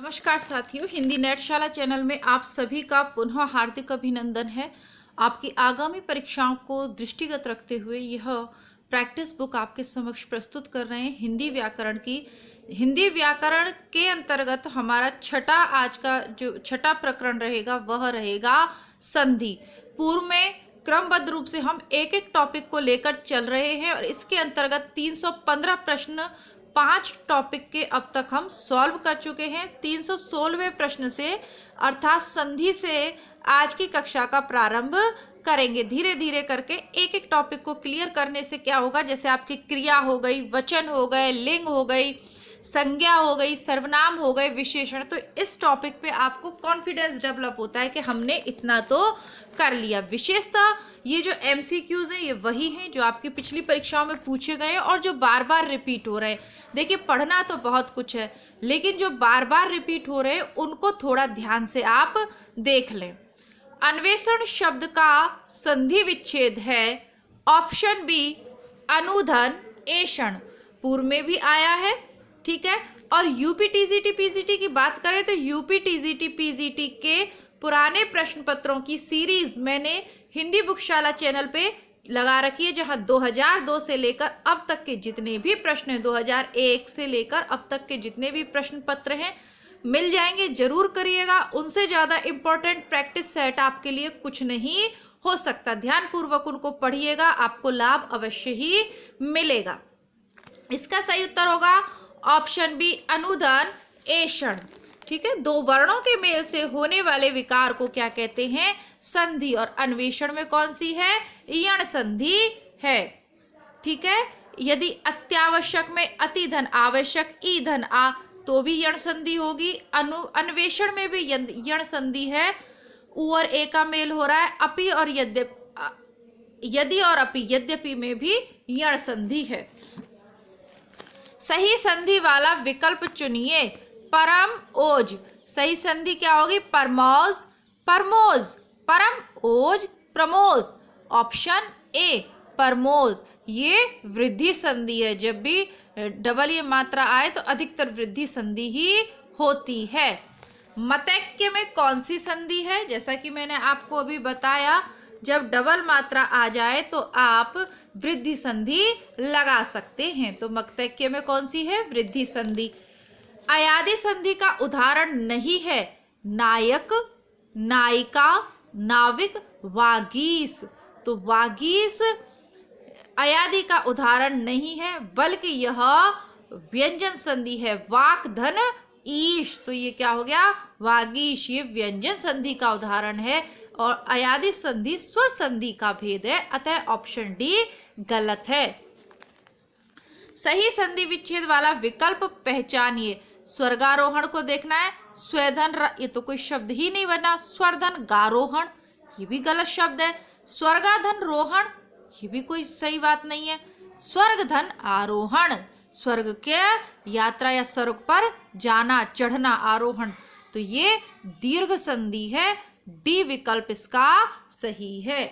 नमस्कार साथियों, हिंदी नेटशाला चैनल में आप सभी का पुनः हार्दिक अभिनंदन है। आपकी आगामी परीक्षाओं को दृष्टिगत रखते हुए यह प्रैक्टिस बुक आपके समक्ष प्रस्तुत कर रहे हैं हिंदी व्याकरण की। हिंदी व्याकरण के अंतर्गत हमारा आज का जो छठा प्रकरण रहेगा वह रहेगा संधि। पूर्व में क्रमबद्ध रूप से हम एक एक टॉपिक को लेकर चल रहे हैं और इसके अंतर्गत 315 प्रश्न 5 टॉपिक के अब तक हम सॉल्व कर चुके हैं। 316वें प्रश्न से अर्थात संधि से आज की कक्षा का प्रारंभ करेंगे। धीरे धीरे करके एक एक टॉपिक को क्लियर करने से क्या होगा, जैसे आपकी क्रिया हो गई, वचन हो गए, लिंग हो गई, संज्ञा हो गई, सर्वनाम हो गए, विशेषण, तो इस टॉपिक पे आपको कॉन्फिडेंस डेवलप होता है कि हमने इतना तो कर लिया। विशेषतः ये जो एमसीक्यूज हैं ये वही हैं जो आपकी पिछली परीक्षाओं में पूछे गए हैं और जो बार बार रिपीट हो रहे हैं। देखिए, पढ़ना तो बहुत कुछ है, लेकिन जो बार बार रिपीट हो रहे हैं उनको थोड़ा ध्यान से आप देख लें। अन्वेषण शब्द का संधि विच्छेद है ऑप्शन बी अनुधन एषण। पूर्व में भी आया है, ठीक है। और यूपी टीजीटी पीजीटी की बात करें तो यूपी टीजीटी पीजीटी के पुराने प्रश्न पत्रों की सीरीज मैंने हिंदी बुकशाला चैनल पे लगा रखी है, जहां 2002 से लेकर अब तक के जितने भी प्रश्न हैं, 2001 से लेकर अब तक के जितने भी प्रश्न पत्र हैं मिल जाएंगे। जरूर करिएगा, उनसे ज़्यादा इम्पोर्टेंट प्रैक्टिस सेट आपके लिए कुछ नहीं हो सकता। ध्यानपूर्वक उनको पढ़िएगा, आपको लाभ अवश्य ही मिलेगा। इसका सही उत्तर होगा ऑप्शन बी अनुधन एषण, ठीक है। दो वर्णों के मेल से होने वाले विकार को क्या कहते हैं? संधि। और अन्वेषण में कौन सी है? यण संधि है, ठीक है। यदि अत्यावश्यक में अतिधन आवश्यक ईधन आ तो भी यण संधि होगी। अन्वेषण में भी यण संधि है। उ और ए का मेल हो रहा है। अपि और यदि और अपि यद्यपि में भी यण संधि है। सही संधि वाला विकल्प चुनिए। परम ओज, सही संधि क्या होगी? परमोज परमोज, परम ओज प्रमोज। ऑप्शन ए परमोज, ये वृद्धि संधि है। जब भी डबल ये मात्रा आए तो अधिकतर वृद्धि संधि ही होती है। मतैक्य में कौन सी संधि है? जैसा कि मैंने आपको अभी बताया, जब डबल मात्रा आ जाए तो आप वृद्धि संधि लगा सकते हैं। तो मतैक्य में कौन सी है? वृद्धि संधि। अयादि संधि का उदाहरण नहीं है नायक, नायिका, नाविक, वागीश। तो वागीश अयादि का उदाहरण नहीं है, बल्कि यह व्यंजन संधि है। वाक धन ईश, तो ये क्या हो गया? वागीश, ये व्यंजन संधि का उदाहरण है। और अयादि संधि स्वर संधि का भेद है, अतः ऑप्शन डी गलत है। सही संधि विच्छेद वाला विकल्प पहचानिए। स्वर्गारोहण को देखना है। स्वेधन, ये तो कोई शब्द ही नहीं बना। स्वर्धन गारोहण, ये भी गलत शब्द है। स्वर्गाधन रोहण, ये भी कोई सही बात नहीं है। स्वर्गधन आरोहण, स्वर्ग के यात्रा या स्वर्ग पर जाना, चढ़ना, आरोहण, तो ये दीर्घ संधि है। डी विकल्प इसका सही है,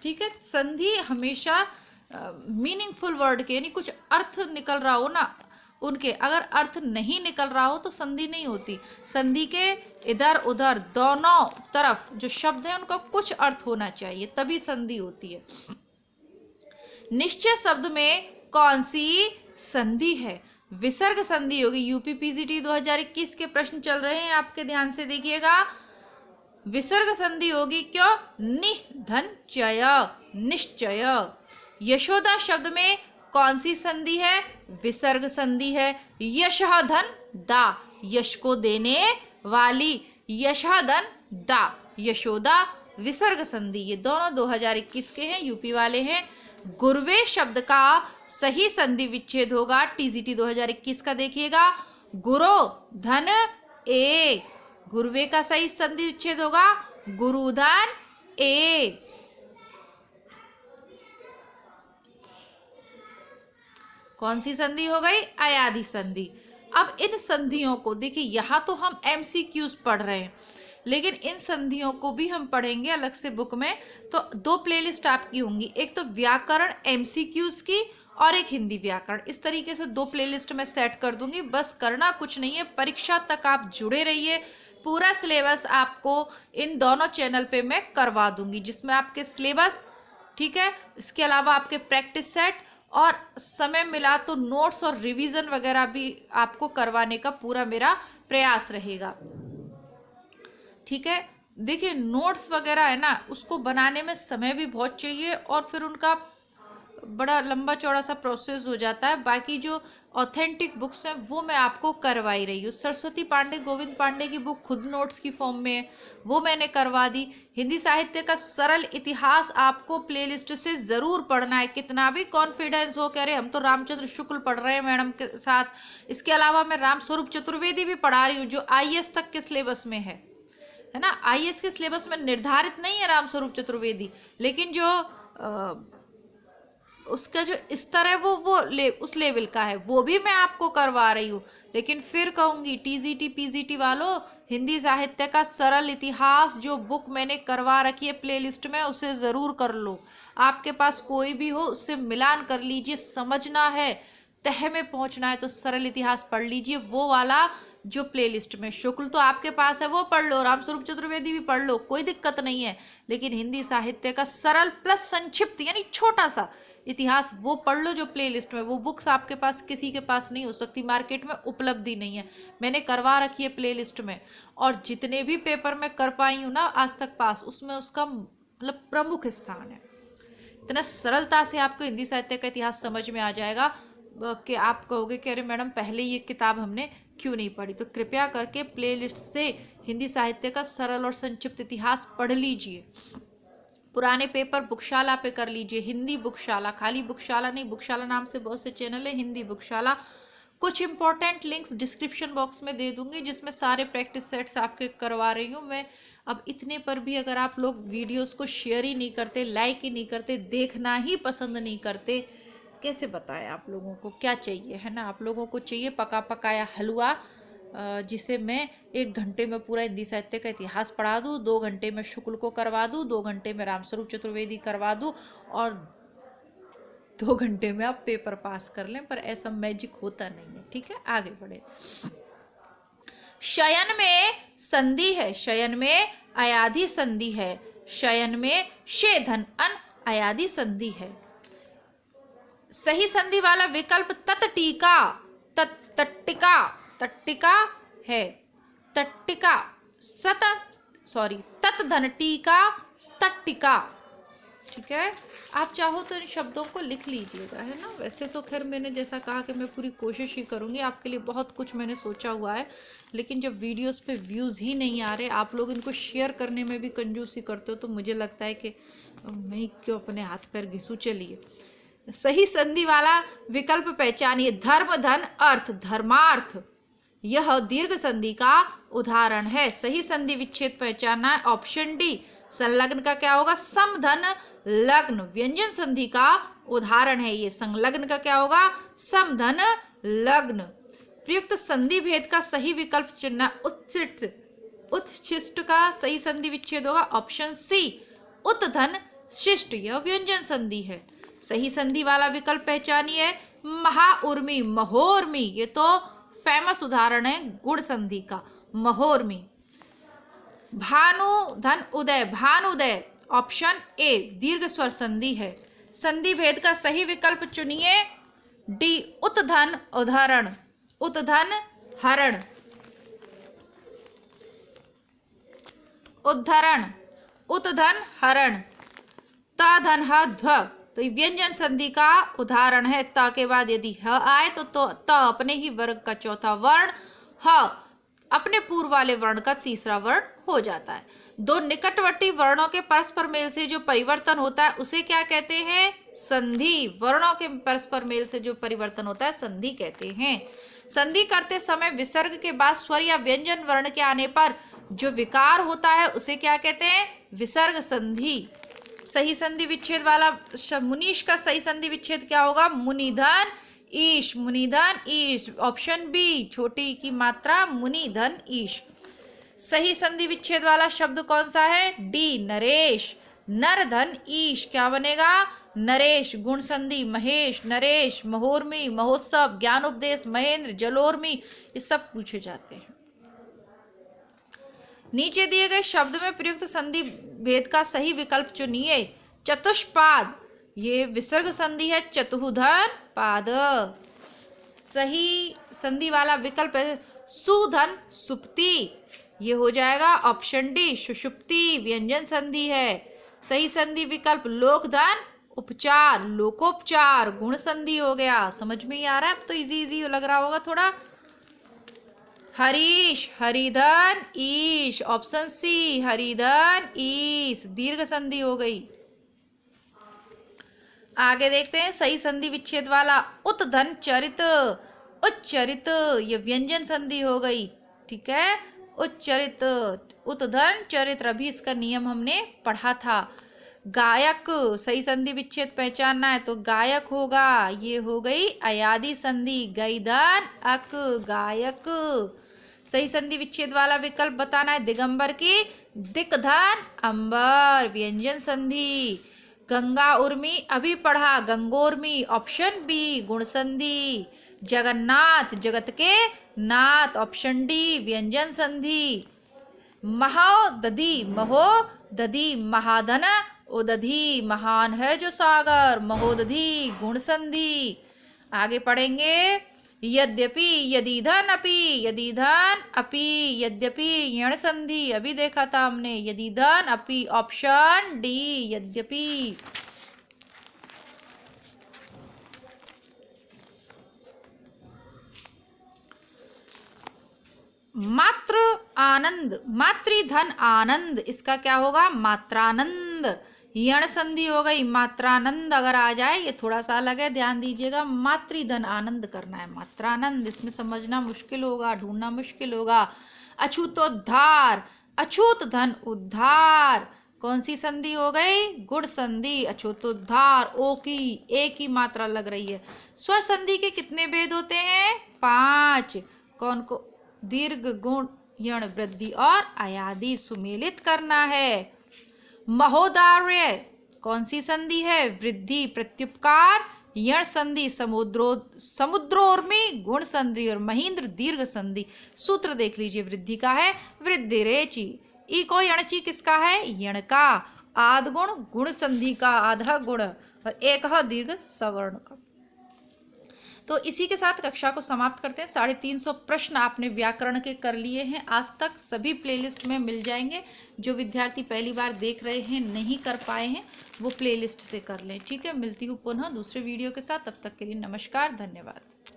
ठीक है। संधि हमेशा मीनिंगफुल वर्ड के, यानी कुछ अर्थ निकल रहा हो ना उनके, अगर अर्थ नहीं निकल रहा हो तो संधि नहीं होती। संधि के इधर उधर दोनों तरफ जो शब्द है उनका कुछ अर्थ होना चाहिए, तभी संधि होती है। निश्चय शब्द में कौन सी संधि है? विसर्ग संधि होगी। यूपी पीजीटी 2021 के प्रश्न चल रहे हैं, आपके ध्यान से देखिएगा। विसर्ग संधि होगी। क्यों? निधन चय, निश्चय। यशोदा शब्द में कौन सी संधि है? विसर्ग संधि है। यशः धन दा, यश को देने वाली, यशः धन दा, यशोदा, विसर्ग संधि। ये दोनों 2021 के हैं, यूपी वाले हैं। गुरवे शब्द का सही संधि विच्छेद होगा टीजीटी 2021 का, देखिएगा। गुरो धन ए, गुरवे का सही संधि विच्छेद होगा गुरुधन ए। कौन सी संधि हो गई? अयादि संधि। अब इन संधियों को देखिए, यहाँ तो हम एमसीक्यूज पढ़ रहे हैं, लेकिन इन संधियों को भी हम पढ़ेंगे अलग से बुक में। तो दो प्लेलिस्ट आपकी होंगी, एक तो व्याकरण एमसीक्यूज की और एक हिंदी व्याकरण। इस तरीके से 2 प्लेलिस्ट में सेट कर दूंगी। बस करना कुछ नहीं है, परीक्षा तक आप जुड़े रहिए। पूरा सिलेबस आपको इन दोनों चैनल पे मैं करवा दूंगी, जिसमें आपके सिलेबस, ठीक है, इसके अलावा आपके प्रैक्टिस सेट और समय मिला तो नोट्स और रिवीजन वगैरह भी आपको करवाने का पूरा मेरा प्रयास रहेगा। ठीक है, देखिए नोट्स वगैरह है ना, उसको बनाने में समय भी बहुत चाहिए और फिर उनका बड़ा लंबा चौड़ा सा प्रोसेस हो जाता है। बाकी जो ऑथेंटिक बुक्स हैं वो मैं आपको करवाई रही हूँ। सरस्वती पांडे, गोविंद पांडे की बुक खुद नोट्स की फॉर्म में है, वो मैंने करवा दी। हिंदी साहित्य का सरल इतिहास आपको प्लेलिस्ट से ज़रूर पढ़ना है, कितना भी कॉन्फिडेंस हो, कह रहे हम तो रामचंद्र शुक्ल पढ़ रहे हैं मैडम के साथ। इसके अलावा मैं रामस्वरूप चतुर्वेदी भी पढ़ा रही हूँ, जो IAS तक के सिलेबस में है ना। IAS के सिलेबस में निर्धारित नहीं है रामस्वरूप चतुर्वेदी, लेकिन जो उसका जो स्तर है वो उस लेवल का है, वो भी मैं आपको करवा रही हूँ। लेकिन फिर कहूँगी TGT PGT वालों, हिंदी साहित्य का सरल इतिहास जो बुक मैंने करवा रखी है प्लेलिस्ट में, उसे ज़रूर कर लो। आपके पास कोई भी हो उससे मिलान कर लीजिए। समझना है, तह में पहुँचना है तो सरल इतिहास पढ़ लीजिए, वो वाला जो प्लेलिस्ट में। शुक्ल तो आपके पास है, वो पढ़ लो, रामस्वरूप चतुर्वेदी भी पढ़ लो, कोई दिक्कत नहीं है। लेकिन हिंदी साहित्य का सरल प्लस संक्षिप्त यानी छोटा सा इतिहास वो पढ़ लो जो प्लेलिस्ट में। वो बुक्स आपके पास किसी के पास नहीं हो सकती, मार्केट में उपलब्ध ही नहीं है, मैंने करवा रखी है प्लेलिस्ट में। और जितने भी पेपर में कर पाई हूँ ना आज तक पास, उसमें उसका मतलब प्रमुख स्थान है। इतना सरलता से आपको हिंदी साहित्य का इतिहास समझ में आ जाएगा कि आप कहोगे कि अरे मैडम पहले ये किताब हमने क्यों नहीं पढ़ी। तो कृपया करके प्लेलिस्ट से हिंदी साहित्य का सरल और संक्षिप्त इतिहास पढ़ लीजिए। पुराने पेपर बुकशाला पे कर लीजिए, हिंदी बुकशाला, खाली बुकशाला नहीं, बुकशाला नाम से बहुत से चैनल है, हिंदी बुकशाला। कुछ इंपॉर्टेंट लिंक्स डिस्क्रिप्शन बॉक्स में दे दूंगी, जिसमें सारे प्रैक्टिस सेट्स आपके करवा रही हूँ मैं। अब इतने पर भी अगर आप लोग वीडियोस को शेयर ही नहीं करते, लाइक ही नहीं करते, देखना ही पसंद नहीं करते, कैसे बताएं आप लोगों को क्या चाहिए, है ना। आप लोगों को चाहिए पका पकाया हलवा, जिसे मैं 1 घंटे में पूरा हिंदी साहित्य का इतिहास पढ़ा दूँ, 2 घंटे में शुक्ल को करवा दूँ, 2 घंटे में रामस्वरूप चतुर्वेदी करवा दूँ और 2 घंटे में आप पेपर पास कर लें। पर ऐसा मैजिक होता नहीं है। ठीक है, आगे बढ़े। शयन में संधि है, शयन में अयाधि संधि है, शयन में शे धन अन अयाधि संधि है। सही संधि वाला विकल्प तत्टिका, तट्टिका, तट्टिका है, तट्टिका तत् धन टीका, तट्टिका। ठीक है, आप चाहो तो इन शब्दों को लिख लीजिएगा, है ना। वैसे तो खैर मैंने जैसा कहा कि मैं पूरी कोशिश ही करूँगी, आपके लिए बहुत कुछ मैंने सोचा हुआ है। लेकिन जब वीडियोस पे व्यूज़ ही नहीं आ रहे, आप लोग इनको शेयर करने में भी कंजूसी करते हो, तो मुझे लगता है कि मैं क्यों अपने हाथ पैर घिसूँ। चलिए, सही संधि वाला विकल्प पहचानिए। धर्म धन अर्थ, धर्मार्थ, यह दीर्घ संधि का उदाहरण है। सही संधि विच्छेद पहचानना है, ऑप्शन डी। संलग्न का क्या होगा, सम धन लग्न, व्यंजन संधि का उदाहरण है ये। संलग्न का क्या होगा, सम धन लग्न। प्रयुक्त संधि भेद का सही विकल्प चुनना, उत्शिष्ट का सही संधि विच्छेद होगा, ऑप्शन सी। उत धन शिष्ट, यह व्यंजन संधि है। सही संधि वाला विकल्प पहचानिए। महाउर्मी, महोर्मी, ये तो फेमस उदाहरण है गुण संधि का, महोर्मी। भानु धन उदय, भानुदय, ऑप्शन ए, दीर्घ स्वर संधि है। संधि भेद का सही विकल्प चुनिए, डी, उत्धन उदाहरण, उत्धन हरण, उद्धरण, उत्धन हरण। ता धन ह ध्व, तो ये व्यंजन संधि का उदाहरण है। त के बाद यदि ह आए तो त अपने ही वर्ग का चौथा वर्ण, ह अपने पूर्व वाले वर्ण का तीसरा वर्ण हो जाता है। दो निकटवर्ती वर्णों के परस्पर मेल से जो परिवर्तन होता है उसे क्या कहते हैं, संधि। वर्णों के परस्पर मेल से जो परिवर्तन होता है संधि कहते हैं। संधि करते समय विसर्ग के बाद स्वर या व्यंजन वर्ण के आने पर जो विकार होता है उसे क्या कहते हैं, विसर्ग संधि। सही संधि विच्छेद वाला मुनीश का सही संधि विच्छेद क्या होगा, मुनिधन ईश, मुनिधन ईश, ऑप्शन बी, छोटी की मात्रा मुनिधन ईश। सही संधि विच्छेद वाला शब्द कौन सा है, डी, नरेश, नर धन ईश, क्या बनेगा, नरेश गुण संधि, महेश, नरेश, महोर्मी, महोत्सव, ज्ञानोपदेश, महेंद्र, जलोर्मी, ये सब पूछे जाते हैं। नीचे दिए गए शब्द में प्रयुक्त संधि भेद का सही विकल्प चुनिए। चतुष्पाद, ये विसर्ग संधि है। चतुधन पाद, सही संधि वाला विकल्प है सुधन सुप्ति, ये हो जाएगा ऑप्शन डी सुषुप्ति, व्यंजन संधि है। सही संधि विकल्प लोकधन उपचार, लोकोपचार, गुण संधि हो गया। समझ में ही आ रहा है, अब तो इजी इजी लग रहा होगा थोड़ा। हरीश, हरिधन ईश, ऑप्शन सी हरिधन ईश, दीर्घ संधि हो गई। आगे देखते हैं सही संधि विच्छेद वाला उत्धन चरित, उच्चरित, ये व्यंजन संधि हो गई। ठीक है, उच्चरित, उत्धन चरित्र, अभी इसका नियम हमने पढ़ा था। गायक, सही संधि विच्छेद पहचानना है तो गायक होगा, ये हो गई अयादि संधि। गैधन अक, गायक। सही संधि विच्छेद वाला विकल्प बताना है दिगंबर की, दिक्धन अंबर, व्यंजन संधि। गंगा उर्मी, अभी पढ़ा, गंगोर्मी, ऑप्शन बी गुण संधि। जगन्नाथ, जगत के नाथ, ऑप्शन डी व्यंजन संधि। महोदधि, महोदधि, महाधन उदधि, महान है जो सागर, महोदधि, गुण संधि। आगे पढ़ेंगे यद्यपि, यदिधन अपि, यदिधन अपि, यद्यपि, यण संधि, अभी देखा था हमने। यदिधन अपि, ऑप्शन डी यद्यपि। मात्र आनंद, मातृधन आनंद, इसका क्या होगा मात्रानंद, यण संधि हो गई। मात्रानंद अगर आ जाए, ये थोड़ा सा अलग है, ध्यान दीजिएगा। मातृधन आनंद करना है, मात्रानंद, इसमें समझना मुश्किल होगा, ढूंढना मुश्किल होगा। अछूतोद्धार, अछूत धन उद्धार, कौन सी संधि हो गई गुण संधि। अछूतोद्धार, ओ की ए की मात्रा लग रही है। स्वर संधि के कितने भेद होते हैं 5, कौन को दीर्घ गुण यण वृद्धि और अयादि सुमेलित करना है। महोदार्य, कौन सी संधि है वृद्धि प्रत्युपकार, यण संधि समुद्रोर्मी, गुण संधि और महींद्र दीर्घ संधि। सूत्र देख लीजिए, वृद्धि का है वृद्धि रेचि, ई को यणची किसका है यण का, आध गुण गुण संधि का आधा गुण और एक दीर्घ सवर्ण का। तो इसी के साथ कक्षा को समाप्त करते हैं। 350 प्रश्न आपने व्याकरण के कर लिए हैं आज तक, सभी प्लेलिस्ट में मिल जाएंगे। जो विद्यार्थी पहली बार देख रहे हैं, नहीं कर पाए हैं, वो प्लेलिस्ट से कर लें। ठीक है, मिलती हूँ पुनः दूसरे वीडियो के साथ, तब तक के लिए नमस्कार, धन्यवाद।